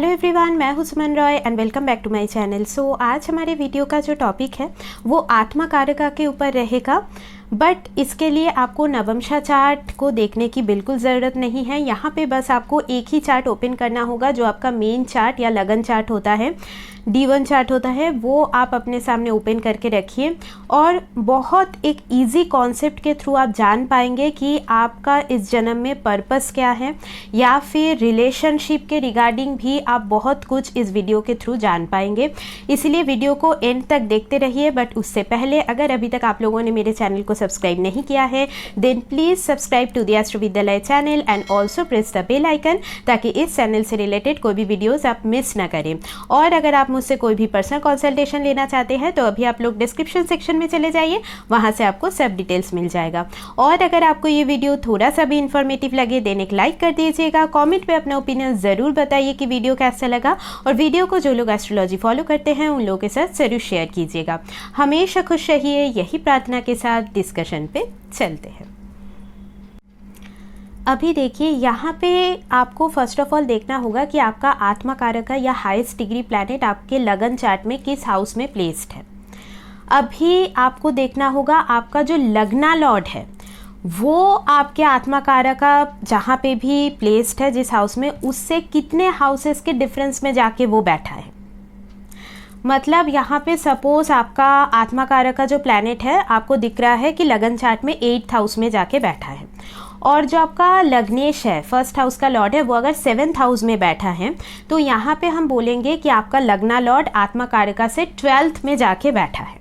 Hello everyone, मैं हूं Suman Roy and welcome back to my channel. So आज हमारे वीडियो का जो टॉपिक है वो आत्मा कारका के ऊपर रहेगा। बट इसके लिए आपको नवमशा चार्ट को देखने की बिल्कुल ज़रूरत नहीं है। यहाँ पे बस आपको एक ही चार्ट ओपन करना होगा जो आपका मेन चार्ट या लगन चार्ट होता है, D1 चार्ट होता है, वो आप अपने सामने ओपन करके रखिए और बहुत एक इजी कॉन्सेप्ट के थ्रू आप जान पाएंगे कि आपका इस जन्म में पर्पस क्या है, या फिर रिलेशनशिप के रिगार्डिंग भी आप बहुत कुछ इस वीडियो के थ्रू जान पाएंगे। इसलिए वीडियो को एंड तक देखते रहिए। बट उससे पहले अगर अभी तक आप लोगों ने मेरे चैनल को सब्सक्राइब नहीं किया है then please subscribe to the astro Vidyalaya channel and also press the bell icon, ताकि इस चैनल से रिलेटेड कोई भी वीडियोज़ आप मिस ना करें। और अगर आप मुझसे कोई भी पर्सनल कंसल्टेशन लेना चाहते हैं तो अभी आप लोग डिस्क्रिप्शन सेक्शन में चले जाइए, वहां से आपको सब डिटेल्स मिल जाएगा। और अगर आपको ये वीडियो थोड़ा सा भी इंफॉर्मेटिव लगे देन एक लाइक कर दीजिएगा, कमेंट पे अपना ओपिनियन ज़रूर बताइए कि वीडियो कैसा लगा, और वीडियो को जो लोग एस्ट्रोलॉजी फॉलो करते हैं उन लोगों के साथ ज़रूर शेयर कीजिएगा। हमेशा खुश रहिए, यही प्रार्थना के साथ डिस्कशन पे चलते हैं। अभी देखिए यहाँ पे आपको फर्स्ट ऑफ ऑल देखना होगा कि आपका आत्मा कारका या हाईएस्ट डिग्री प्लैनेट आपके लगन चार्ट में किस हाउस में प्लेस्ड है। अभी आपको देखना होगा आपका जो लग्ना लॉर्ड है वो आपके आत्मा कारका जहाँ पे भी प्लेस्ड है जिस हाउस में, उससे कितने हाउसेस के डिफरेंस में जाके वो बैठा है। मतलब यहाँ पे सपोज आपका आत्मा कारका जो प्लैनेट है आपको दिख रहा है कि लगन चार्ट में 8th हाउस में जाके बैठा है, और जो आपका लग्नेश है फर्स्ट हाउस का लॉर्ड है वो अगर 7th हाउस में बैठा है तो यहाँ पे हम बोलेंगे कि आपका लग्ना लॉर्ड आत्मा कारका से 12th में जाके बैठा है।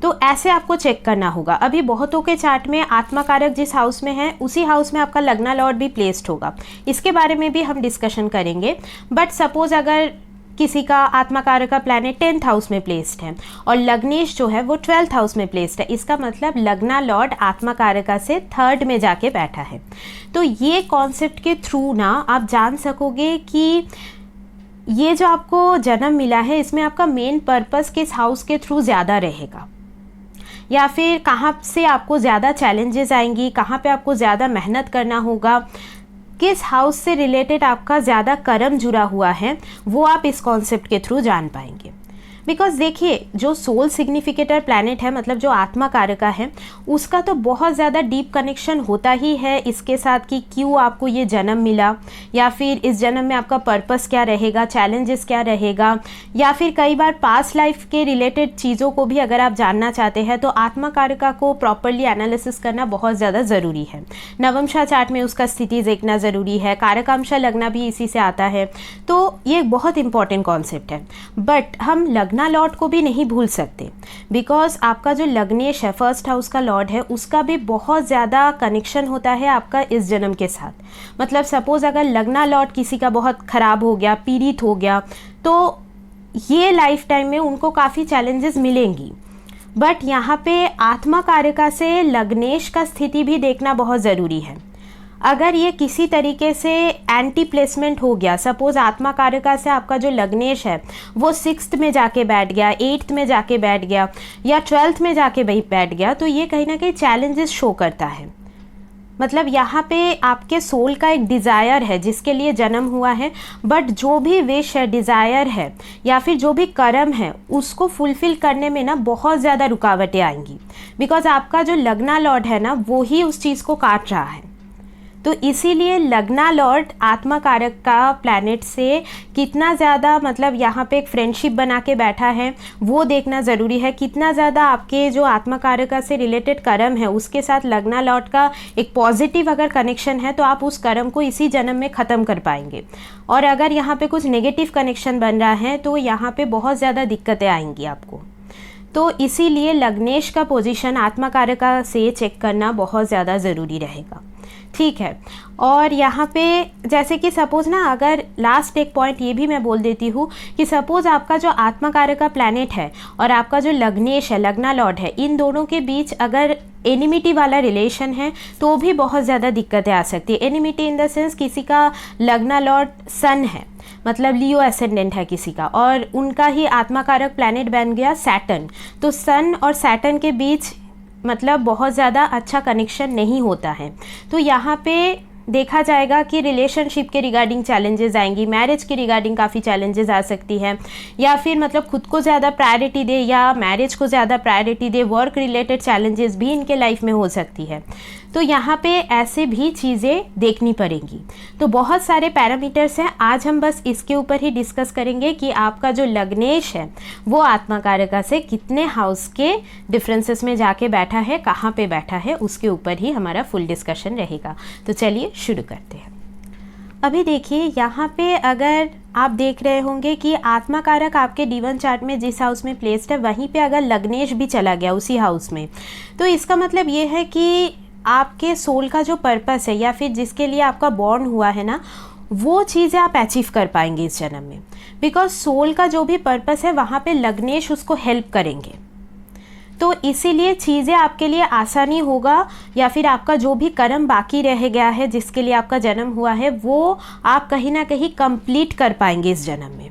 तो ऐसे आपको चेक करना होगा। अभी बहुतों के चार्ट में आत्मा कारक जिस हाउस में है उसी हाउस में आपका लग्ना लॉर्ड भी प्लेस्ड होगा, इसके बारे में भी हम डिस्कशन करेंगे। बट सपोज अगर किसी का आत्मा कारक प्लैनेट 10th हाउस में प्लेस्ड है और लग्नेश जो है वो 12th हाउस में प्लेस्ड है, इसका मतलब लग्ना लॉर्ड आत्मा कारका से 3rd में जाके बैठा है। तो ये कॉन्सेप्ट के थ्रू ना आप जान सकोगे कि ये जो आपको जन्म मिला है इसमें आपका मेन पर्पस किस हाउस के थ्रू ज़्यादा रहेगा, या फिर कहाँ से आपको ज़्यादा चैलेंजेस आएंगी, कहाँ पे आपको ज़्यादा मेहनत करना होगा, किस हाउस से रिलेटेड आपका ज़्यादा कर्म जुड़ा हुआ है, वो आप इस कॉन्सेप्ट के थ्रू जान पाएंगे। बिकॉज देखिए जो सोल सिग्निफिकेटर प्लैनेट है, मतलब जो आत्मा कारका है, उसका तो बहुत ज़्यादा डीप कनेक्शन होता ही है इसके साथ कि क्यों आपको ये जन्म मिला, या फिर इस जन्म में आपका पर्पस क्या रहेगा, चैलेंजेस क्या रहेगा, या फिर कई बार पास्ट लाइफ के रिलेटेड चीज़ों को भी अगर आप जानना चाहते हैं तो आत्मा कारका को प्रॉपरली एनालिसिस करना बहुत ज़्यादा ज़रूरी है। नवमशा चार्ट में उसका स्थिति देखना ज़रूरी है, कारकांशा लगना भी इसी से आता है, तो ये बहुत इंपॉर्टेंट कॉन्सेप्ट है। बट हम लग्ना लॉर्ड को भी नहीं भूल सकते, बिकॉज आपका जो लग्नेश है फर्स्ट हाउस का लॉर्ड है उसका भी बहुत ज़्यादा कनेक्शन होता है आपका इस जन्म के साथ। मतलब सपोज अगर लग्ना लॉर्ड किसी का बहुत ख़राब हो गया, पीड़ित हो गया, तो ये लाइफ टाइम में उनको काफ़ी चैलेंजेस मिलेंगी। बट यहाँ पे आत्मा कारका से लग्नेश का स्थिति भी देखना बहुत ज़रूरी है। अगर ये किसी तरीके से एंटी प्लेसमेंट हो गया, सपोज आत्मा कारका से आपका जो लग्नेश है वो 6th में जाके बैठ गया, 8th में जाके बैठ गया, या 12th में जाके बैठ गया, तो ये कहीं ना कहीं चैलेंजेस शो करता है। मतलब यहाँ पे आपके सोल का एक डिज़ायर है जिसके लिए जन्म हुआ है, बट जो भी विश है, डिज़ायर है, या फिर जो भी कर्म है उसको फुलफ़िल करने में ना बहुत ज़्यादा रुकावटें आएंगी, बिकॉज आपका जो लग्ना लॉर्ड है ना वो ही उस चीज़ को काट रहा है। तो इसीलिए लग्ना लॉर्ड आत्मा कारक का प्लैनेट से कितना ज़्यादा, मतलब यहाँ पे एक फ्रेंडशिप बना के बैठा है वो देखना ज़रूरी है। कितना ज़्यादा आपके जो आत्मा कारक से रिलेटेड कर्म है उसके साथ लग्ना लॉर्ड का एक पॉजिटिव अगर कनेक्शन है तो आप उस कर्म को इसी जन्म में ख़त्म कर पाएंगे। और अगर यहाँ पे कुछ नेगेटिव कनेक्शन बन रहा है तो यहाँ पे बहुत ज़्यादा दिक्कतें आएंगी आपको। तो इसीलिए लग्नेश का पोजीशन आत्मा कारका से चेक करना बहुत ज़्यादा ज़रूरी रहेगा, ठीक है। और यहाँ पे जैसे कि सपोज़ ना, अगर लास्ट एक पॉइंट ये भी मैं बोल देती हूँ कि सपोज़ आपका जो आत्मा कारका प्लैनेट है और आपका जो लग्नेश है, लग्ना लॉर्ड है, इन दोनों के बीच अगर एनिमिटी वाला रिलेशन है तो भी बहुत ज़्यादा दिक्कतें आ सकती है। एनिमिटी इन द सेंस किसी का लग्ना लॉर्ड सन है, मतलब लियो एसेंडेंट है किसी का, और उनका ही आत्मा कारक प्लैनेट बन गया सैटर्न, तो सन और सैटर्न के बीच मतलब बहुत ज़्यादा अच्छा कनेक्शन नहीं होता है। तो यहाँ पे देखा जाएगा कि रिलेशनशिप के रिगार्डिंग चैलेंजेस आएंगी, मैरिज के रिगार्डिंग काफ़ी चैलेंजेस आ सकती है, या फिर मतलब खुद को ज़्यादा प्रायोरिटी दे या मैरिज को ज़्यादा प्रायोरिटी दे, वर्क रिलेटेड चैलेंजेस भी इनके लाइफ में हो सकती है। तो यहाँ पे ऐसे भी चीज़ें देखनी पड़ेंगी। तो बहुत सारे पैरामीटर्स हैं, आज हम बस इसके ऊपर ही डिस्कस करेंगे कि आपका जो लग्नेश है वो आत्मा कारका से कितने हाउस के डिफरेंसेस में जाके बैठा है, कहाँ पे बैठा है, उसके ऊपर ही हमारा फुल डिस्कशन रहेगा। तो चलिए शुरू करते हैं। अभी देखिए यहाँ पे अगर आप देख रहे होंगे कि आत्मा कारक आपके D1 चार्ट में जिस हाउस में प्लेस्ड है वहीं पे अगर लग्नेश भी चला गया उसी हाउस में, तो इसका मतलब ये है कि आपके सोल का जो पर्पस है या फिर जिसके लिए आपका बॉर्न हुआ है ना, वो चीज़ें आप अचीव कर पाएंगे इस जन्म में। बिकॉज सोल का जो भी पर्पस है वहाँ पे लग्नेश उसको हेल्प करेंगे, तो इसीलिए चीज़ें आपके लिए आसानी होगा, या फिर आपका जो भी कर्म बाकी रह गया है जिसके लिए आपका जन्म हुआ है वो आप कहीं ना कहीं कंप्लीट कर पाएंगे इस जन्म में।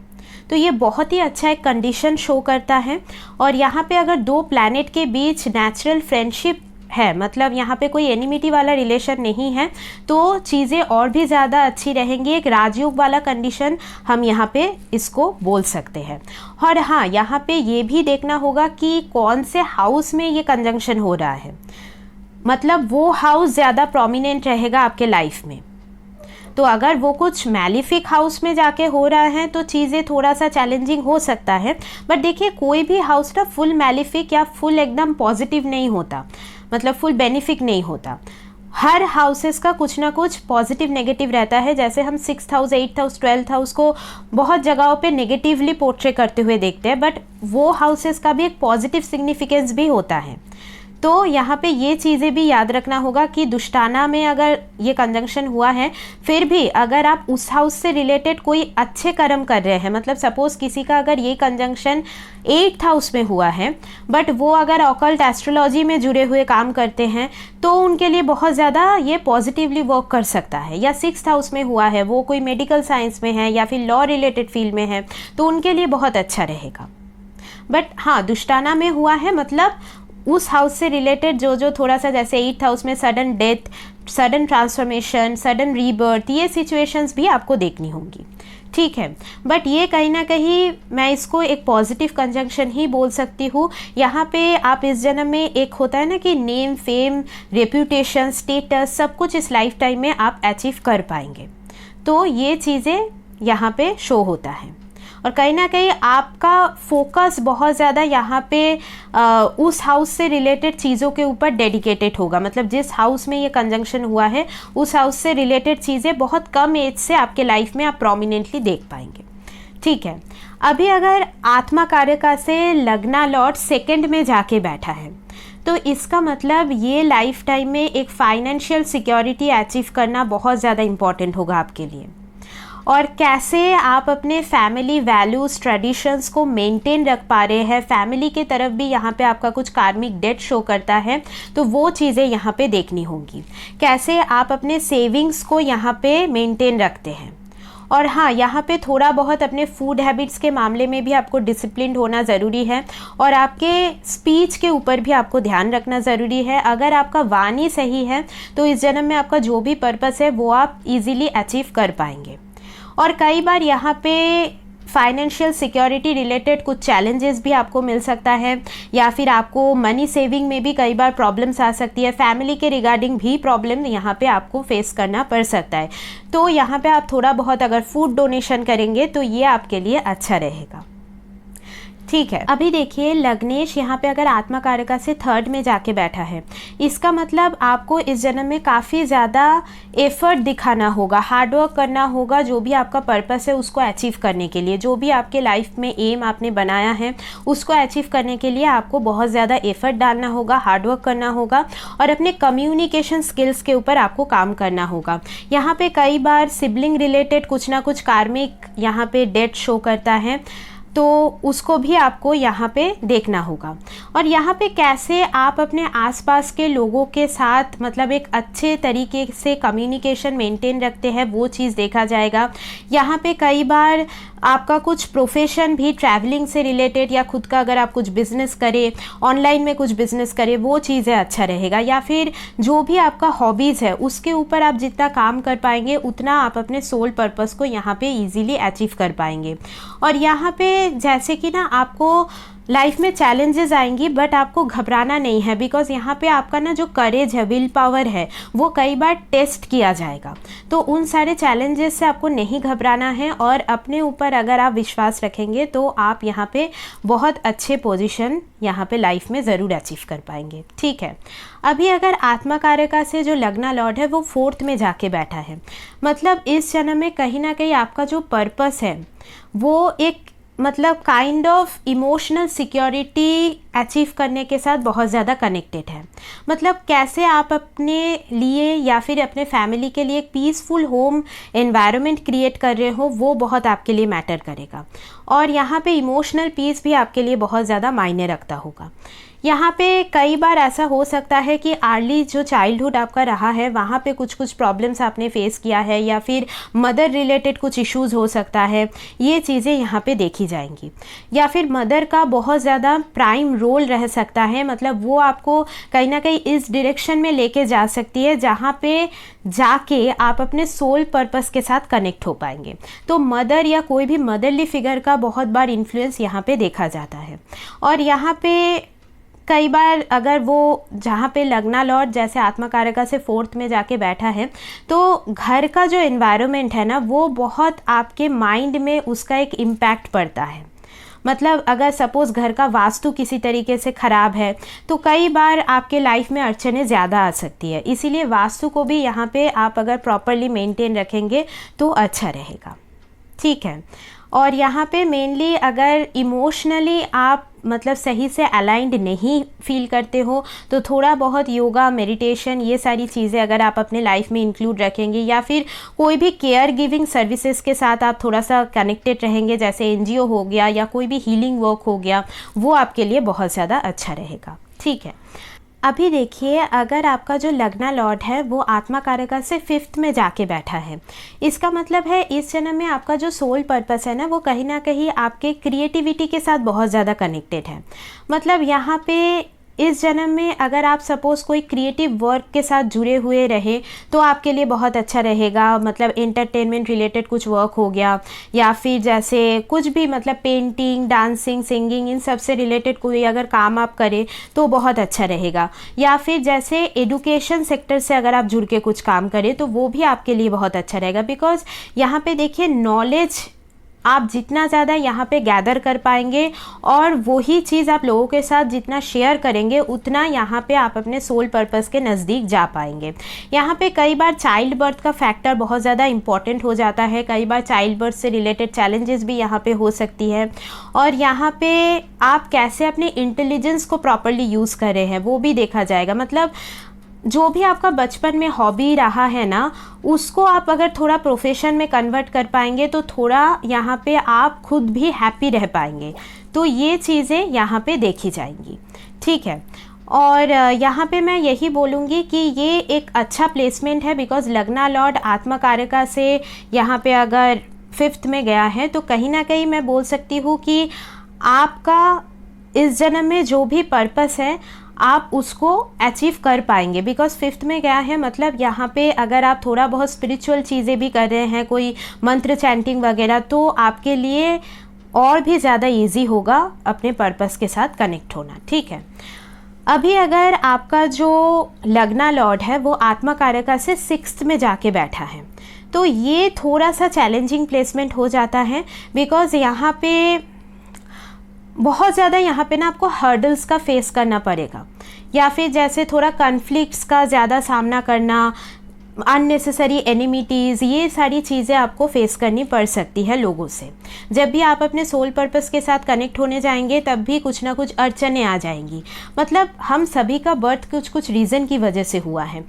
तो ये बहुत ही अच्छा एक कंडीशन शो करता है। और यहाँ पे अगर दो प्लैनेट के बीच नेचुरल फ्रेंडशिप है, मतलब यहाँ पे कोई एनिमिटी वाला रिलेशन नहीं है, तो चीज़ें और भी ज़्यादा अच्छी रहेंगी। एक राजयोग वाला कंडीशन हम यहाँ पे इसको बोल सकते हैं। और हाँ, यहाँ पे ये भी देखना होगा कि कौन से हाउस में ये कंजंक्शन हो रहा है, मतलब वो हाउस ज़्यादा प्रोमिनेंट रहेगा आपके लाइफ में। तो अगर वो कुछ मैलिफिक हाउस में जाके हो रहा है तो चीज़ें थोड़ा सा चैलेंजिंग हो सकता है। बट देखिए, कोई भी हाउस ना फुल मैलिफिक या फुल एकदम पॉजिटिव नहीं होता, मतलब फुल बेनिफिक नहीं होता। हर हाउसेस का कुछ ना कुछ पॉजिटिव नेगेटिव रहता है। जैसे हम 6th house, 8th house, 12th house को बहुत जगहों पे नेगेटिवली पोर्ट्रे करते हुए देखते हैं, बट वो हाउसेस का भी एक पॉजिटिव सिग्निफिकेंस भी होता है। तो यहाँ पे ये चीज़ें भी याद रखना होगा कि दुष्टाना में अगर ये कंजंक्शन हुआ है, फिर भी अगर आप उस हाउस से रिलेटेड कोई अच्छे कर्म कर रहे हैं, मतलब सपोज़ किसी का अगर ये कंजंक्शन 8th हाउस में हुआ है बट वो अगर ऑकल्ट एस्ट्रोलॉजी में जुड़े हुए काम करते हैं तो उनके लिए बहुत ज़्यादा ये पॉजिटिवली वर्क कर सकता है। या 6th हाउस में हुआ है, वो कोई मेडिकल साइंस में है या फिर लॉ रिलेटेड फील्ड में है, तो उनके लिए बहुत अच्छा रहेगा। बट हाँ, दुष्टाना में हुआ है मतलब उस हाउस से रिलेटेड जो थोड़ा सा, जैसे 8th हाउस में sudden death, sudden transformation, sudden rebirth, ये सिचुएशंस भी आपको देखनी होंगी, ठीक है। बट ये कहीं ना कहीं मैं इसको एक पॉजिटिव कंजंक्शन ही बोल सकती हूँ। यहाँ पे आप इस जन्म में एक होता है ना कि नेम, फेम, रेप्यूटेशन, स्टेटस, सब कुछ इस लाइफ टाइम में आप अचीव कर पाएंगे। तो ये चीज़ें यहाँ पे शो होता है। और कहीं ना कहीं आपका फोकस बहुत ज़्यादा यहाँ पे उस हाउस से रिलेटेड चीज़ों के ऊपर डेडिकेटेड होगा, मतलब जिस हाउस में ये कंजंक्शन हुआ है उस हाउस से रिलेटेड चीज़ें बहुत कम एज से आपके लाइफ में आप प्रोमिनेंटली देख पाएंगे, ठीक है। अभी अगर आत्मा कारका से लग्ना लॉर्ड 2nd में जाके बैठा है, तो इसका मतलब ये लाइफ टाइम में एक फाइनेंशियल सिक्योरिटी अचीव करना बहुत ज़्यादा इम्पॉर्टेंट होगा आपके लिए। और कैसे आप अपने फैमिली वैल्यूज़, ट्रेडिशंस को मेंटेन रख पा रहे हैं, फैमिली की तरफ भी यहाँ पे आपका कुछ कार्मिक डेट शो करता है, तो वो चीज़ें यहाँ पे देखनी होंगी। कैसे आप अपने सेविंग्स को यहाँ पे मेंटेन रखते हैं। और हाँ, यहाँ पे थोड़ा बहुत अपने फूड हैबिट्स के मामले में भी आपको डिसिप्लिन होना ज़रूरी है, और आपके स्पीच के ऊपर भी आपको ध्यान रखना ज़रूरी है। अगर आपका वाणी सही है तो इस जन्म में आपका जो भी पर्पस है वो आप इजीली अचीव कर पाएंगे। और कई बार यहाँ पे फाइनेंशियल सिक्योरिटी रिलेटेड कुछ चैलेंजेस भी आपको मिल सकता है, या फिर आपको मनी सेविंग में भी कई बार प्रॉब्लम्स आ सकती है, फैमिली के रिगार्डिंग भी प्रॉब्लम यहाँ पे आपको फेस करना पड़ सकता है। तो यहाँ पे आप थोड़ा बहुत अगर फूड डोनेशन करेंगे तो ये आपके लिए अच्छा रहेगा, ठीक है। अभी देखिए, लग्नेश यहाँ पे अगर आत्मा कारका से 3rd में जाके बैठा है, इसका मतलब आपको इस जन्म में काफ़ी ज़्यादा एफर्ट दिखाना होगा, हार्डवर्क करना होगा, जो भी आपका पर्पस है उसको अचीव करने के लिए, जो भी आपके लाइफ में एम आपने बनाया है उसको अचीव करने के लिए आपको बहुत ज़्यादा एफर्ट डालना होगा, हार्डवर्क करना होगा, और अपने कम्युनिकेशन स्किल्स के ऊपर आपको काम करना होगा। यहाँ पे कई बार सिबलिंग रिलेटेड कुछ ना कुछ कार्मिक यहाँ पे डेट शो करता है, तो उसको भी आपको यहाँ पे देखना होगा। और यहाँ पे कैसे आप अपने आसपास के लोगों के साथ मतलब एक अच्छे तरीके से कम्युनिकेशन मेंटेन रखते हैं, वो चीज़ देखा जाएगा। यहाँ पे कई बार आपका कुछ प्रोफेशन भी ट्रैवलिंग से रिलेटेड या खुद का अगर आप कुछ बिजनेस करें, ऑनलाइन में कुछ बिजनेस करें, वो चीज़ें अच्छा रहेगा। या फिर जो भी आपका हॉबीज़ है उसके ऊपर आप जितना काम कर पाएंगे उतना आप अपने सोल पर्पस को यहाँ पे इजीली अचीव कर पाएंगे। और यहाँ पे जैसे कि ना आपको लाइफ में चैलेंजेस आएंगी, बट आपको घबराना नहीं है, बिकॉज़ यहाँ पे आपका ना जो करेज है, विल पावर है, वो कई बार टेस्ट किया जाएगा। तो उन सारे चैलेंजेस से आपको नहीं घबराना है, और अपने ऊपर अगर आप विश्वास रखेंगे तो आप यहाँ पे बहुत अच्छे पोजीशन यहाँ पे लाइफ में ज़रूर अचीव कर पाएंगे। ठीक है, अभी अगर आत्मा कारका से जो लग्ना लॉर्ड है वो 4th में जाके बैठा है, मतलब इस जन्म में कहीं ना कहीं आपका जो पर्पस है वो एक मतलब kind of emotional security achieve करने के साथ बहुत ज़्यादा कनेक्टेड है। मतलब कैसे आप अपने लिए या फिर अपने फैमिली के लिए एक पीसफुल होम एनवायरनमेंट क्रिएट कर रहे हो, वो बहुत आपके लिए मैटर करेगा। और यहाँ पे इमोशनल पीस भी आपके लिए बहुत ज़्यादा मायने रखता होगा। यहाँ पे कई बार ऐसा हो सकता है कि अर्ली जो चाइल्डहुड आपका रहा है वहाँ पे कुछ कुछ प्रॉब्लम्स आपने फेस किया है, या फिर मदर रिलेटेड कुछ इश्यूज़ हो सकता है, ये चीज़ें यहाँ पे देखी जाएंगी। या फिर मदर का बहुत ज़्यादा प्राइम रोल रह सकता है, मतलब वो आपको कहीं ना कहीं इस डायरेक्शन में लेके जा सकती है जहाँ पे जाके आप अपने सोल पर्पस के साथ कनेक्ट हो पाएंगे। तो मदर या कोई भी मदरली फिगर का बहुत बार इन्फ्लुएंस यहाँ पे देखा जाता है। और यहाँ पे कई बार अगर वो जहाँ पे लग्ना लॉर्ड जैसे आत्मा कारका से 4th में जाके बैठा है, तो घर का जो एनवायरनमेंट है ना वो बहुत आपके माइंड में उसका एक इम्पैक्ट पड़ता है। मतलब अगर सपोज़ घर का वास्तु किसी तरीके से ख़राब है तो कई बार आपके लाइफ में अड़चनें ज़्यादा आ सकती है, इसीलिए वास्तु को भी यहाँ पे आप अगर प्रॉपरली मेंटेन रखेंगे तो अच्छा रहेगा। ठीक है, और यहाँ पे मेनली अगर इमोशनली आप मतलब सही से अलाइंड नहीं फील करते हो तो थोड़ा बहुत योगा, मेडिटेशन, ये सारी चीज़ें अगर आप अपने लाइफ में इंक्लूड रखेंगे, या फिर कोई भी केयर गिविंग सर्विसेज के साथ आप थोड़ा सा कनेक्टेड रहेंगे, जैसे एनजीओ हो गया या कोई भी हीलिंग वर्क हो गया, वो आपके लिए बहुत ज़्यादा अच्छा रहेगा। ठीक है, अभी देखिए अगर आपका जो लग्ना लॉर्ड है वो आत्मा कारका से 5th में जाके बैठा है, इसका मतलब है इस जन्म में आपका जो सोल पर्पस है ना वो कहीं ना कहीं आपके क्रिएटिविटी के साथ बहुत ज़्यादा कनेक्टेड है। मतलब यहाँ पे इस जन्म में अगर आप सपोज़ कोई क्रिएटिव वर्क के साथ जुड़े हुए रहे तो आपके लिए बहुत अच्छा रहेगा। मतलब एंटरटेनमेंट रिलेटेड कुछ वर्क हो गया, या फिर जैसे कुछ भी मतलब पेंटिंग, डांसिंग, सिंगिंग, इन सब से रिलेटेड कोई अगर काम आप करें तो बहुत अच्छा रहेगा। या फिर जैसे एडुकेशन सेक्टर से अगर आप जुड़ के कुछ काम करें तो वो भी आपके लिए बहुत अच्छा रहेगा, बिकॉज़ यहाँ पे देखिए नॉलेज आप जितना ज़्यादा यहाँ पे गैदर कर पाएंगे और वही चीज़ आप लोगों के साथ जितना शेयर करेंगे उतना यहाँ पे आप अपने सोल पर्पस के नज़दीक जा पाएंगे। यहाँ पे कई बार चाइल्ड बर्थ का फैक्टर बहुत ज़्यादा इम्पॉर्टेंट हो जाता है, कई बार चाइल्ड बर्थ से रिलेटेड चैलेंजेस भी यहाँ पे हो सकती है। और यहाँ पे आप कैसे अपने इंटेलिजेंस को प्रॉपरली यूज़ कर रहे हैं वो भी देखा जाएगा। मतलब जो भी आपका बचपन में हॉबी रहा है ना उसको आप अगर थोड़ा प्रोफेशन में कन्वर्ट कर पाएंगे तो थोड़ा यहाँ पे आप खुद भी हैप्पी रह पाएंगे। तो ये चीज़ें यहाँ पे देखी जाएंगी। ठीक है, और यहाँ पे मैं यही बोलूँगी कि ये एक अच्छा प्लेसमेंट है, बिकॉज़ लग्ना लॉर्ड आत्मा कारका से यहाँ पे अगर 5th में गया है तो कहीं ना कहीं मैं बोल सकती हूँ कि आपका इस जन्म में जो भी पर्पस है आप उसको अचीव कर पाएंगे, बिकॉज़ 5th में गया है। मतलब यहाँ पे अगर आप थोड़ा बहुत स्पिरिचुअल चीज़ें भी कर रहे हैं, कोई मंत्र चैंटिंग वगैरह, तो आपके लिए और भी ज़्यादा इजी होगा अपने पर्पस के साथ कनेक्ट होना। ठीक है, अभी अगर आपका जो लग्ना लॉर्ड है वो आत्मा कारका से 6th में जाके बैठा है तो ये थोड़ा सा चैलेंजिंग प्लेसमेंट हो जाता है, बिकॉज़ यहाँ पे बहुत ज़्यादा यहाँ पे ना आपको हर्डल्स का फेस करना पड़ेगा, या फिर जैसे थोड़ा कॉन्फ्लिक्ट्स का ज़्यादा सामना करना, अननेसेसरी एनिमिटीज़, ये सारी चीज़ें आपको फेस करनी पड़ सकती है लोगों से। जब भी आप अपने सोल पर्पस के साथ कनेक्ट होने जाएंगे तब भी कुछ ना कुछ अड़चनें आ जाएंगी। मतलब हम सभी का बर्थ कुछ कुछ रीज़न की वजह से हुआ है।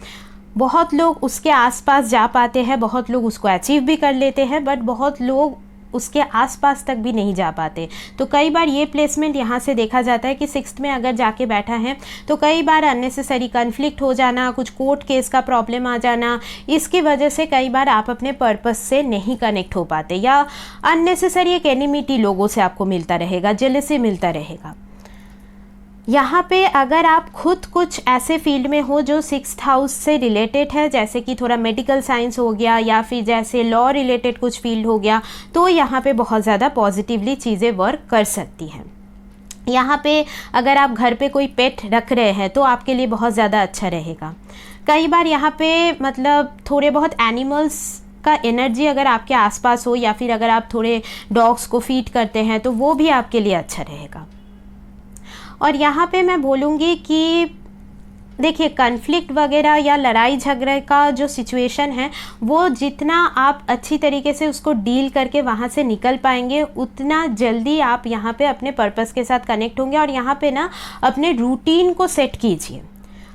बहुत लोग उसके आसपास जा पाते हैं, बहुत लोग उसको अचीव भी कर लेते हैं, बट बहुत लोग उसके आसपास तक भी नहीं जा पाते। तो कई बार ये प्लेसमेंट यहाँ से देखा जाता है कि 6th में अगर जाके बैठा है तो कई बार अननेसेसरी कन्फ्लिक्ट हो जाना, कुछ कोर्ट केस का प्रॉब्लम आ जाना, इसकी वजह से कई बार आप अपने पर्पस से नहीं कनेक्ट हो पाते, या अननेसेसरी एक एनिमिटी लोगों से आपको मिलता रहेगा, जेलसी मिलता रहेगा। यहाँ पे अगर आप खुद कुछ ऐसे फील्ड में हो जो 6th हाउस से रिलेटेड है, जैसे कि थोड़ा मेडिकल साइंस हो गया या फिर जैसे लॉ रिलेटेड कुछ फील्ड हो गया, तो यहाँ पे बहुत ज़्यादा पॉजिटिवली चीज़ें वर्क कर सकती हैं। यहाँ पे अगर आप घर पे कोई पेट रख रहे हैं तो आपके लिए बहुत ज़्यादा अच्छा रहेगा। कई बार यहाँ पे मतलब थोड़े बहुत एनिमल्स का एनर्जी अगर आपके आसपास हो, या फिर अगर आप थोड़े डॉग्स को फीड करते हैं तो वो भी आपके लिए अच्छा रहेगा। और यहाँ पे मैं बोलूँगी कि देखिए, कन्फ्लिक्ट वगैरह या लड़ाई झगड़े का जो सिचुएशन है वो जितना आप अच्छी तरीके से उसको डील करके वहाँ से निकल पाएंगे, उतना जल्दी आप यहाँ पे अपने पर्पस के साथ कनेक्ट होंगे। और यहाँ पे ना अपने रूटीन को सेट कीजिए,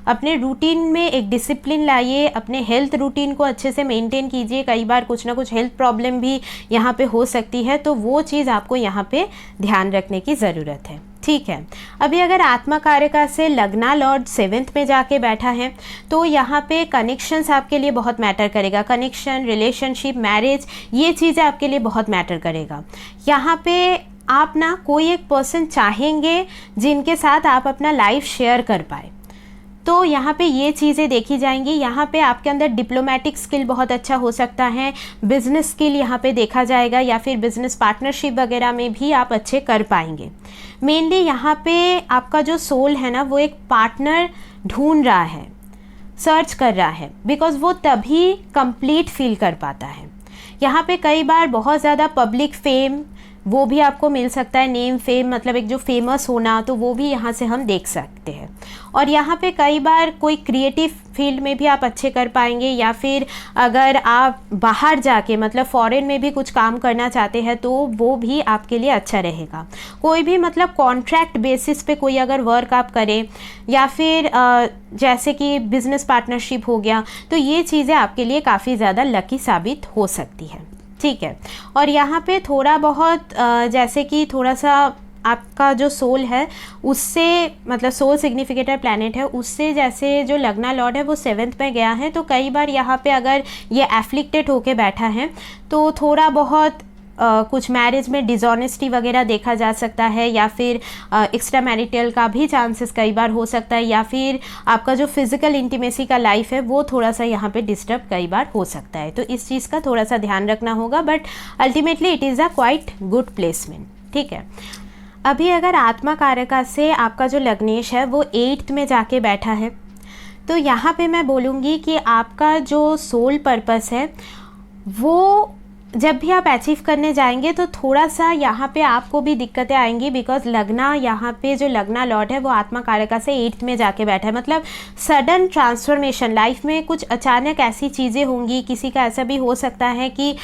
अपने रूटीन में एक डिसिप्लिन लाइए, अपने हेल्थ रूटीन को अच्छे से मेंटेन कीजिए। कई बार कुछ ना कुछ हेल्थ प्रॉब्लम भी यहाँ पे हो सकती है, तो वो चीज़ आपको यहाँ पे ध्यान रखने की ज़रूरत है। ठीक है, अभी अगर आत्मा कारका से लग्ना लॉर्ड 7th में जाके बैठा है तो यहाँ पे कनेक्शंस आपके लिए बहुत मैटर करेगा। कनेक्शन, रिलेशनशिप, मैरिज, ये चीज़ें आपके लिए बहुत मैटर करेगा। यहाँ पे आप ना कोई एक पर्सन चाहेंगे जिनके साथ आप अपना लाइफ शेयर कर पाए, तो यहाँ पे ये चीज़ें देखी जाएंगी। यहाँ पे आपके अंदर डिप्लोमेटिक स्किल बहुत अच्छा हो सकता है, बिजनेस स्किल यहाँ पे देखा जाएगा, या फिर बिजनेस पार्टनरशिप वगैरह में भी आप अच्छे कर पाएंगे। मेनली यहाँ पे आपका जो सोल है ना वो एक पार्टनर ढूंढ रहा है, सर्च कर रहा है, बिकॉज वो तभी कंप्लीट फील कर पाता है। यहाँ पे कई बार बहुत ज़्यादा पब्लिक फेम वो भी आपको मिल सकता है, नेम फेम, मतलब एक जो फेमस होना, तो वो भी यहाँ से हम देख सकते हैं। और यहाँ पे कई बार कोई क्रिएटिव फील्ड में भी आप अच्छे कर पाएंगे, या फिर अगर आप बाहर जाके मतलब फॉरेन में भी कुछ काम करना चाहते हैं तो वो भी आपके लिए अच्छा रहेगा। कोई भी मतलब कॉन्ट्रैक्ट बेसिस पे कोई अगर वर्क आप करें, या फिर जैसे कि बिजनेस पार्टनरशिप हो गया, तो ये चीज़ें आपके लिए काफ़ी ज़्यादा लकी साबित हो सकती है। ठीक है, और यहाँ पे थोड़ा बहुत जैसे कि थोड़ा सा आपका जो सोल है उससे, मतलब सोल सिग्निफिकेटर प्लैनेट है, उससे जैसे जो लग्ना लॉर्ड है वो 7th में गया है, तो कई बार यहाँ पे अगर ये एफ्लिक्टेड होके बैठा है तो थोड़ा बहुत कुछ मैरिज में डिसऑनेस्टी वगैरह देखा जा सकता है, या फिर एक्स्ट्रा मैरिटल का भी चांसेस कई बार हो सकता है, या फिर आपका जो फिज़िकल इंटीमेसी का लाइफ है वो थोड़ा सा यहाँ पे डिस्टर्ब कई बार हो सकता है। तो इस चीज़ का थोड़ा सा ध्यान रखना होगा, but ultimately it is a quite good placement. ठीक है, अभी अगर आत्मा कारका से आपका जो लग्नेश है वो 8th में जाके बैठा है, तो यहाँ पे मैं बोलूँगी कि आपका जो सोल पर्पस है वो जब भी आप अचीव करने जाएंगे तो थोड़ा सा यहाँ पे आपको भी दिक्कतें आएंगी, बिकॉज लग्ना, यहाँ पे जो लग्ना लॉर्ड है वो आत्मा कारका से 8th में जाके बैठा है। मतलब सडन ट्रांसफॉर्मेशन, लाइफ में कुछ अचानक ऐसी चीज़ें होंगी। किसी का ऐसा भी हो सकता है कि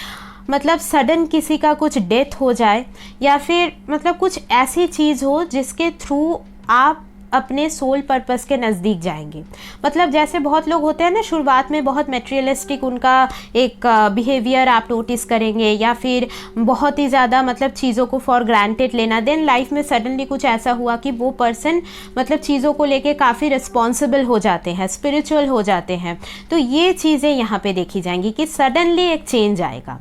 मतलब सडन किसी का कुछ डेथ हो जाए, या फिर मतलब कुछ ऐसी चीज़ हो जिसके थ्रू आप अपने सोल पर्पस के नज़दीक जाएंगे। मतलब जैसे बहुत लोग होते हैं ना, शुरुआत में बहुत मटेरियलिस्टिक उनका एक बिहेवियर आप नोटिस करेंगे, या फिर बहुत ही ज़्यादा मतलब चीज़ों को फॉर ग्रांटेड लेना। देन लाइफ में सडनली कुछ ऐसा हुआ कि वो पर्सन मतलब चीज़ों को लेके काफ़ी रिस्पॉन्सिबल हो जाते हैं, स्पिरिचुअल हो जाते हैं। तो ये चीज़ें यहाँ पे देखी जाएंगी कि सडनली एक चेंज आएगा।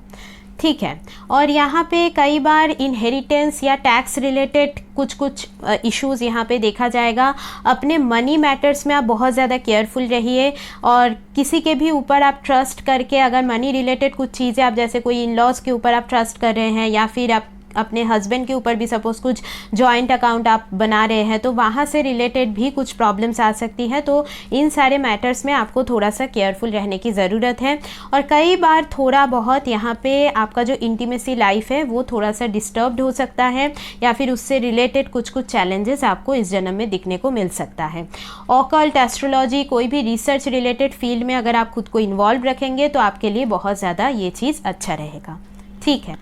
ठीक है, और यहाँ पे कई बार इनहेरिटेंस या टैक्स रिलेटेड कुछ इश्यूज़ यहाँ पे देखा जाएगा। अपने मनी मैटर्स में आप बहुत ज़्यादा केयरफुल रहिए, और किसी के भी ऊपर आप ट्रस्ट करके अगर मनी रिलेटेड कुछ चीज़ें, आप जैसे कोई इन लॉज के ऊपर आप ट्रस्ट कर रहे हैं, या फिर आप अपने हस्बैंड के ऊपर भी सपोज़ कुछ जॉइंट अकाउंट आप बना रहे हैं, तो वहाँ से रिलेटेड भी कुछ प्रॉब्लम्स आ सकती हैं। तो इन सारे मैटर्स में आपको थोड़ा सा केयरफुल रहने की ज़रूरत है। और कई बार थोड़ा बहुत यहाँ पे आपका जो इंटीमेसी लाइफ है वो थोड़ा सा डिस्टर्ब्ड हो सकता है, या फिर उससे रिलेटेड कुछ चैलेंजेस आपको इस जन्म में दिखने को मिल सकता है। ऑकल्ट, एस्ट्रोलॉजी, कोई भी रिसर्च रिलेटेड फील्ड में अगर आप खुद को इन्वॉल्व रखेंगे तो आपके लिए बहुत ज़्यादा ये चीज़ अच्छा रहेगा। ठीक है,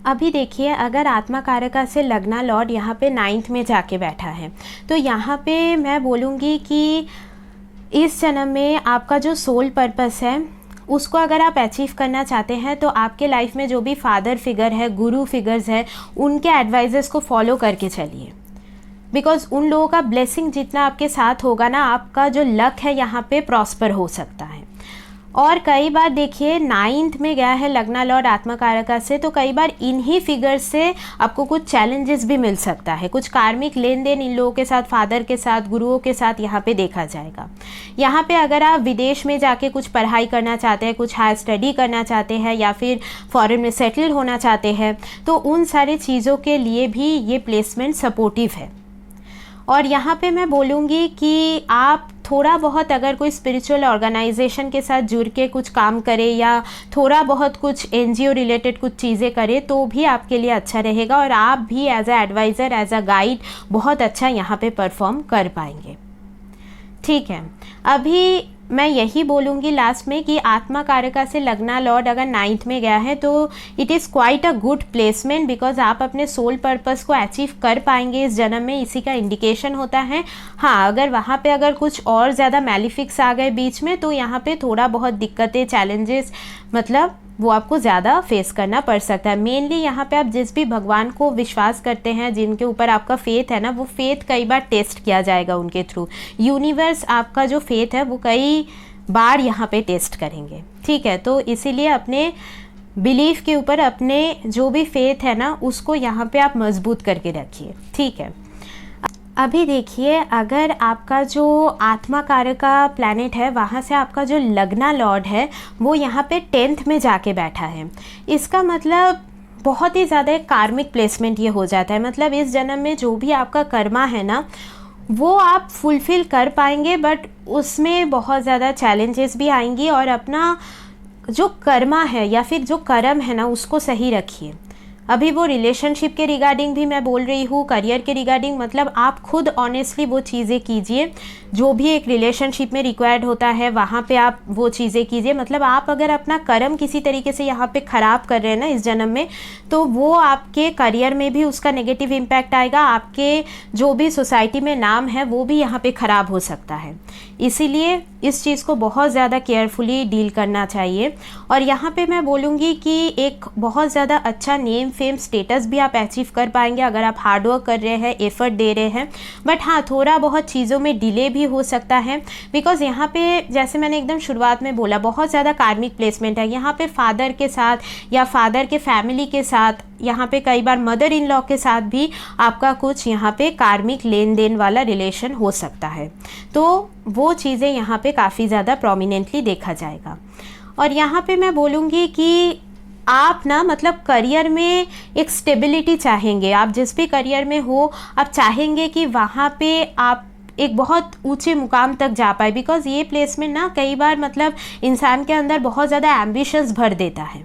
अभी देखिए अगर आत्मा कारका से लग्ना लॉर्ड यहाँ पे 9th में जाके बैठा है, तो यहाँ पे मैं बोलूँगी कि इस जन्म में आपका जो सोल पर्पस है उसको अगर आप अचीव करना चाहते हैं तो आपके लाइफ में जो भी फादर फिगर है, गुरु फिगर्स है, उनके एडवाइजेस को फॉलो करके चलिए। बिकॉज उन लोगों का ब्लेसिंग जितना आपके साथ होगा ना, आपका जो लक है यहाँ पे प्रॉस्पर हो सकता है। और कई बार देखिए 9th में गया है लग्ना लॉर्ड आत्मकारका से, तो कई बार इन्हीं फिगर से आपको कुछ चैलेंजेस भी मिल सकता है, कुछ कार्मिक लेन देन इन लोगों के साथ, फादर के साथ, गुरुओं के साथ यहाँ पे देखा जाएगा। यहाँ पे अगर आप विदेश में जाके कुछ पढ़ाई करना चाहते हैं, कुछ हायर स्टडी करना चाहते हैं या फिर फॉरेन में सेटल होना चाहते हैं, तो उन सारी चीज़ों के लिए भी ये प्लेसमेंट सपोर्टिव है। और यहाँ पे मैं बोलूँगी कि आप थोड़ा बहुत अगर कोई स्पिरिचुअल ऑर्गेनाइजेशन के साथ जुड़ के कुछ काम करें या थोड़ा बहुत कुछ एनजीओ रिलेटेड कुछ चीज़ें करें तो भी आपके लिए अच्छा रहेगा, और आप भी as a adviser, as a guide बहुत अच्छा यहाँ पे परफॉर्म कर पाएंगे। ठीक है, अभी मैं यही बोलूँगी लास्ट में कि आत्मकारका से लग्ना लॉर्ड अगर 9th में गया है तो it is quite a good placement, because आप अपने सोल पर्पस को अचीव कर पाएंगे इस जन्म में, इसी का इंडिकेशन होता है। हाँ, अगर वहाँ पे अगर कुछ और ज़्यादा मैलिफिक्स आ गए बीच में तो यहाँ पे थोड़ा बहुत दिक्कतें, चैलेंजेस, मतलब वो आपको ज़्यादा फेस करना पड़ सकता है। मेनली यहाँ पे आप जिस भी भगवान को विश्वास करते हैं, जिनके ऊपर आपका फेथ है ना, वो फेथ कई बार टेस्ट किया जाएगा उनके थ्रू। यूनिवर्स आपका जो फेथ है वो कई बार यहाँ पे टेस्ट करेंगे। ठीक है, तो इसीलिए अपने बिलीफ के ऊपर, अपने जो भी फेथ है ना, उसको यहाँ पे आप मजबूत करके रखिए। ठीक है, अभी देखिए अगर आपका जो आत्मकारका प्लैनेट है वहाँ से आपका जो लग्ना लॉर्ड है वो यहाँ पे 10th में जाके बैठा है, इसका मतलब बहुत ही ज़्यादा कार्मिक प्लेसमेंट ये हो जाता है। मतलब इस जन्म में जो भी आपका कर्मा है ना वो आप फुलफ़िल कर पाएंगे, बट उसमें बहुत ज़्यादा चैलेंजेस भी आएंगी, और अपना जो कर्मा है या फिर जो कर्म है ना उसको सही रखिए। अभी वो रिलेशनशिप के रिगार्डिंग भी मैं बोल रही हूँ, करियर के रिगार्डिंग, मतलब आप खुद ऑनेस्टली वो चीज़ें कीजिए जो भी एक रिलेशनशिप में रिक्वायर्ड होता है, वहाँ पे आप वो चीज़ें कीजिए। मतलब आप अगर अपना कर्म किसी तरीके से यहाँ पे ख़राब कर रहे हैं ना इस जन्म में, तो वो आपके करियर में भी उसका नेगेटिव इम्पैक्ट आएगा, आपके जो भी सोसाइटी में नाम है वो भी यहाँ पे ख़राब हो सकता है। इसीलिए इस चीज़ को बहुत ज़्यादा केयरफुली डील करना चाहिए। और यहाँ पे मैं बोलूँगी कि एक बहुत ज़्यादा अच्छा नेम, फेम, स्टेटस भी आप अचीव कर पाएंगे अगर आप हार्डवर्क कर रहे हैं, एफर्ट दे रहे हैं। बट हाँ, थोड़ा बहुत चीज़ों में डिले भी हो सकता है, बिकॉज यहाँ पे जैसे मैंने एकदम शुरुआत में बोला बहुत ज़्यादा कार्मिक प्लेसमेंट है। यहाँ पे फादर के साथ या फादर के फैमिली के साथ, यहाँ पे कई बार मदर इन लॉ के साथ भी आपका कुछ यहाँ पे कार्मिक लेन देन वाला रिलेशन हो सकता है, तो वो चीज़ें यहाँ पे काफ़ी ज़्यादा प्रोमिनेंटली देखा जाएगा। और यहाँ पे मैं बोलूँगी कि आप ना मतलब करियर में एक स्टेबिलिटी चाहेंगे, आप जिस भी करियर में हो आप चाहेंगे कि वहाँ पे आप एक बहुत ऊंचे मुकाम तक जा पाए, बिकॉज ये प्लेसमेंट ना कई बार मतलब इंसान के अंदर बहुत ज़्यादा एम्बिशंस भर देता है,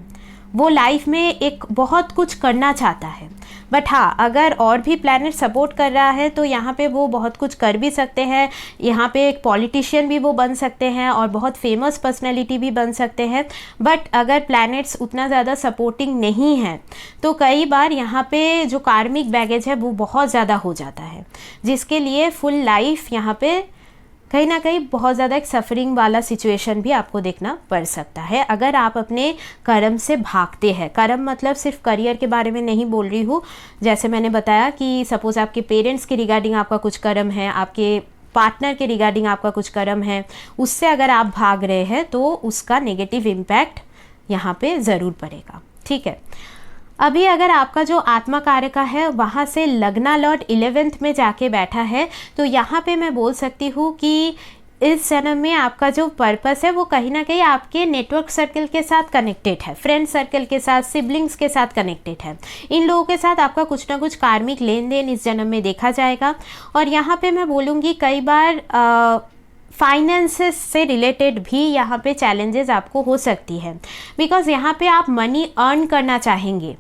वो लाइफ में एक बहुत कुछ करना चाहता है। बट हाँ, अगर और भी प्लैनेट सपोर्ट कर रहा है तो यहाँ पे वो बहुत कुछ कर भी सकते हैं, यहाँ पे एक पॉलिटिशियन भी वो बन सकते हैं और बहुत फेमस पर्सनैलिटी भी बन सकते हैं। बट अगर प्लैनेट्स उतना ज़्यादा सपोर्टिंग नहीं है तो कई बार यहाँ पे जो कार्मिक बैगेज है वो बहुत ज़्यादा हो जाता है, जिसके लिए फुल लाइफ यहाँ पे कहीं ना कहीं बहुत ज़्यादा एक सफरिंग वाला सिचुएशन भी आपको देखना पड़ सकता है अगर आप अपने कर्म से भागते हैं। कर्म मतलब सिर्फ करियर के बारे में नहीं बोल रही हूँ, जैसे मैंने बताया कि सपोज़ आपके पेरेंट्स के रिगार्डिंग आपका कुछ कर्म है, आपके पार्टनर के रिगार्डिंग आपका कुछ कर्म है, उससे अगर आप भाग रहे हैं तो उसका नेगेटिव इम्पैक्ट यहाँ पे ज़रूर पड़ेगा। ठीक है, अभी अगर आपका जो आत्मकारका है वहाँ से लग्ना लॉर्ड 11th में जाके बैठा है, तो यहाँ पे मैं बोल सकती हूँ कि इस जन्म में आपका जो पर्पस है वो कहीं ना कहीं आपके नेटवर्क सर्कल के साथ कनेक्टेड है, फ्रेंड सर्कल के साथ, सिबलिंग्स के साथ कनेक्टेड है। इन लोगों के साथ आपका कुछ ना कुछ कार्मिक लेन देन इस जन्म में देखा जाएगा। और यहाँ पे मैं बोलूँगी कई बार फाइनेंसेस से रिलेटेड भी यहाँ पे चैलेंजेस आपको हो सकती है, बिकॉज यहाँ पे आप मनी अर्न करना चाहेंगे,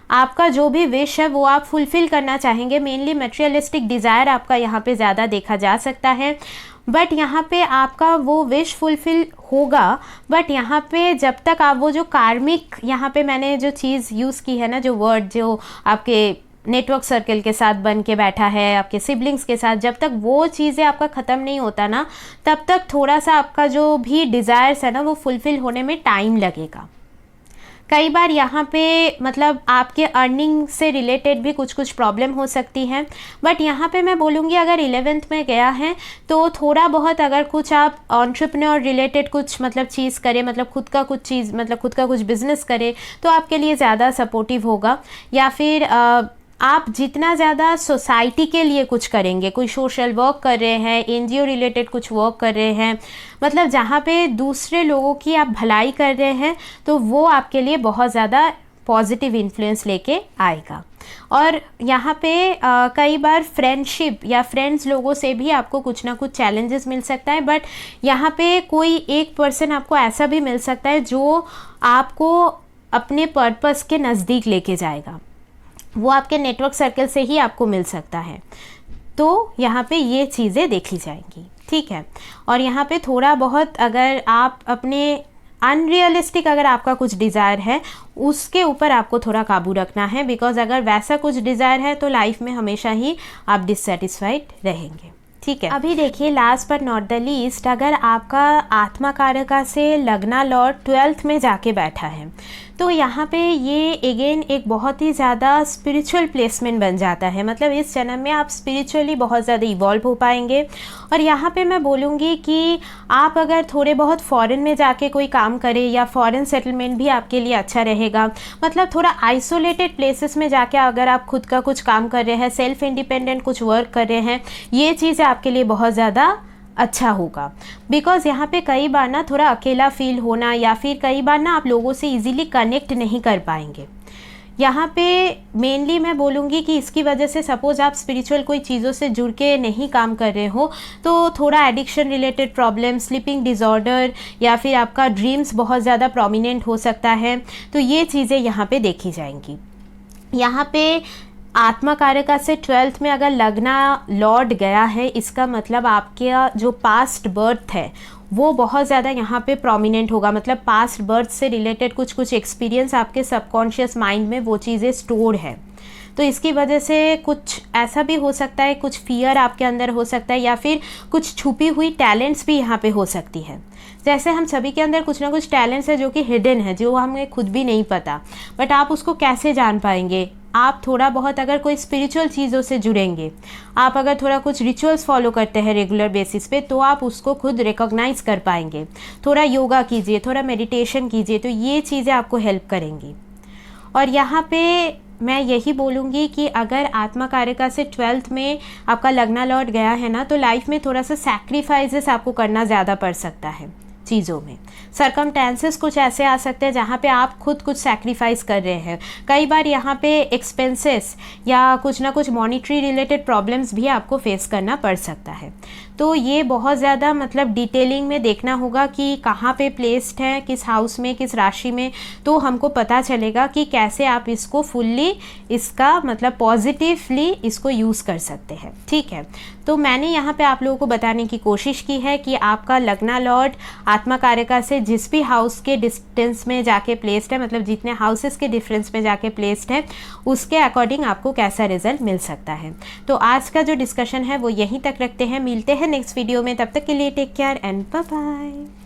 आपका जो भी विश है वो आप फुलफ़िल करना चाहेंगे। मेनली मटेरियलिस्टिक डिज़ायर आपका यहाँ पे ज़्यादा देखा जा सकता है, बट यहाँ पे आपका वो विश फुलफ़िल होगा। बट यहाँ पे जब तक आप वो जो कार्मिक, यहाँ पे मैंने जो चीज़ यूज़ की है ना, जो वर्ड जो आपके नेटवर्क सर्कल के साथ बन के बैठा है, आपके सिबलिंग्स के साथ, जब तक वो चीज़ें आपका ख़त्म नहीं होता ना, तब तक थोड़ा सा आपका जो भी डिज़ायर्स है ना वो फुलफ़िल होने में टाइम लगेगा। कई बार यहाँ पे मतलब आपके अर्निंग से रिलेटेड भी कुछ कुछ प्रॉब्लम हो सकती है, बट यहाँ पे मैं बोलूँगी अगर 11th में गया है तो थोड़ा बहुत अगर कुछ आप एंटरप्रेन्योर रिलेटेड कुछ मतलब चीज़ करें, मतलब खुद का कुछ चीज़, मतलब खुद का कुछ बिज़नेस करें तो आपके लिए ज़्यादा सपोर्टिव होगा। या फिर आप जितना ज़्यादा सोसाइटी के लिए कुछ करेंगे, कोई सोशल वर्क कर रहे हैं, एनजीओ रिलेटेड कुछ वर्क कर रहे हैं, मतलब जहाँ पे दूसरे लोगों की आप भलाई कर रहे हैं, तो वो आपके लिए बहुत ज़्यादा पॉजिटिव इन्फ्लुएंस लेके आएगा। और यहाँ पे कई बार फ्रेंडशिप या फ्रेंड्स लोगों से भी आपको कुछ ना कुछ चैलेंजेस मिल सकता है, बट यहाँ पे कोई एक पर्सन आपको ऐसा भी मिल सकता है जो आपको अपने पर्पस के नज़दीक लेके जाएगा। वो आपके नेटवर्क सर्कल से ही आपको मिल सकता है। तो यहाँ पे ये चीज़ें देखी जाएंगी, ठीक है। और यहाँ पे थोड़ा बहुत अगर आप अपने अनरियलिस्टिक अगर आपका कुछ डिज़ायर है उसके ऊपर आपको थोड़ा काबू रखना है, बिकॉज अगर वैसा कुछ डिज़ायर है तो लाइफ में हमेशा ही आप डिससेटिस्फाइड रहेंगे, ठीक है। अभी देखिए last but not the least, अगर आपका आत्मा कारका से लगना लॉर्ड 12th में जाके बैठा है तो यहाँ पे ये अगेन एक बहुत ही ज़्यादा स्पिरिचुअल प्लेसमेंट बन जाता है। मतलब इस जन्म में आप स्पिरिचुअली बहुत ज़्यादा इवॉल्व हो पाएंगे। और यहाँ पे मैं बोलूँगी कि आप अगर थोड़े बहुत फॉरेन में जाके कोई काम करें या फॉरेन सेटलमेंट भी आपके लिए अच्छा रहेगा। मतलब थोड़ा आइसोलेटेड प्लेसेस में जाके अगर आप खुद का कुछ काम कर रहे हैं, सेल्फ इंडिपेंडेंट कुछ वर्क कर रहे हैं, ये चीज़ें आपके लिए बहुत ज़्यादा अच्छा होगा। बिकॉज़ यहाँ पे कई बार ना थोड़ा अकेला फील होना या फिर कई बार ना आप लोगों से इजीली कनेक्ट नहीं कर पाएंगे। यहाँ पे मेनली मैं बोलूँगी कि इसकी वजह से सपोज़ आप स्पिरिचुअल कोई चीज़ों से जुड़ के नहीं काम कर रहे हो तो थोड़ा addiction related problem, sleeping disorder या फिर आपका ड्रीम्स बहुत ज़्यादा प्रोमिनेंट हो सकता है। तो ये चीज़ें यहाँ पे देखी जाएंगी। यहाँ पे आत्मा कारका से 12th में अगर लगना लौट गया है, इसका मतलब आपके जो पास्ट बर्थ है वो बहुत ज़्यादा यहाँ पे प्रोमिनेंट होगा। मतलब पास्ट बर्थ से रिलेटेड कुछ कुछ एक्सपीरियंस आपके सबकॉन्शियस माइंड में वो चीज़ें स्टोर है। तो इसकी वजह से कुछ ऐसा भी हो सकता है, कुछ फियर आपके अंदर हो सकता है या फिर कुछ छुपी हुई टैलेंट्स भी यहाँ पे हो सकती है। जैसे हम सभी के अंदर कुछ ना कुछ टैलेंट्स है जो कि हिडन है, जो हमें खुद भी नहीं पता, बट आप उसको कैसे जान पाएंगे? आप थोड़ा बहुत अगर कोई स्पिरिचुअल चीज़ों से जुड़ेंगे, आप अगर थोड़ा कुछ रिचुअल्स फॉलो करते हैं रेगुलर बेसिस पे, तो आप उसको खुद रिकॉग्नाइज कर पाएंगे। थोड़ा योगा कीजिए, थोड़ा मेडिटेशन कीजिए, तो ये चीज़ें आपको हेल्प करेंगी। और यहाँ पे मैं यही बोलूँगी कि अगर आत्मा कारका से 12th में आपका लगना लौट गया है ना, तो लाइफ में थोड़ा सा सैक्रिफाइसेस आपको करना ज़्यादा पड़ सकता है। चीज़ों में सर्कमस्टेंसेस कुछ ऐसे आ सकते हैं जहाँ पे आप खुद कुछ सैक्रिफाइस कर रहे हैं। कई बार यहाँ पे एक्सपेंसेस या कुछ ना कुछ मॉनिटरी रिलेटेड प्रॉब्लम्स भी आपको फेस करना पड़ सकता है। तो ये बहुत ज़्यादा मतलब डिटेलिंग में देखना होगा कि कहाँ पे प्लेस्ड है, किस हाउस में, किस राशि में, तो हमको पता चलेगा कि कैसे आप इसको फुल्ली इसका मतलब पॉजिटिवली इसको यूज़ कर सकते हैं, ठीक है। तो मैंने यहाँ पे आप लोगों को बताने की कोशिश की है कि आपका लगना लॉर्ड आत्मा कारका से जिस भी हाउस के डिस्टेंस में जाके प्लेस्ड है, मतलब जितने हाउसेस के डिफरेंस में जाके प्लेस्ड है, उसके अकॉर्डिंग आपको कैसा रिजल्ट मिल सकता है। तो आज का जो डिस्कशन है वो यहीं तक रखते हैं। मिलते हैं नेक्स्ट वीडियो में, तब तक के लिए take care and bye bye.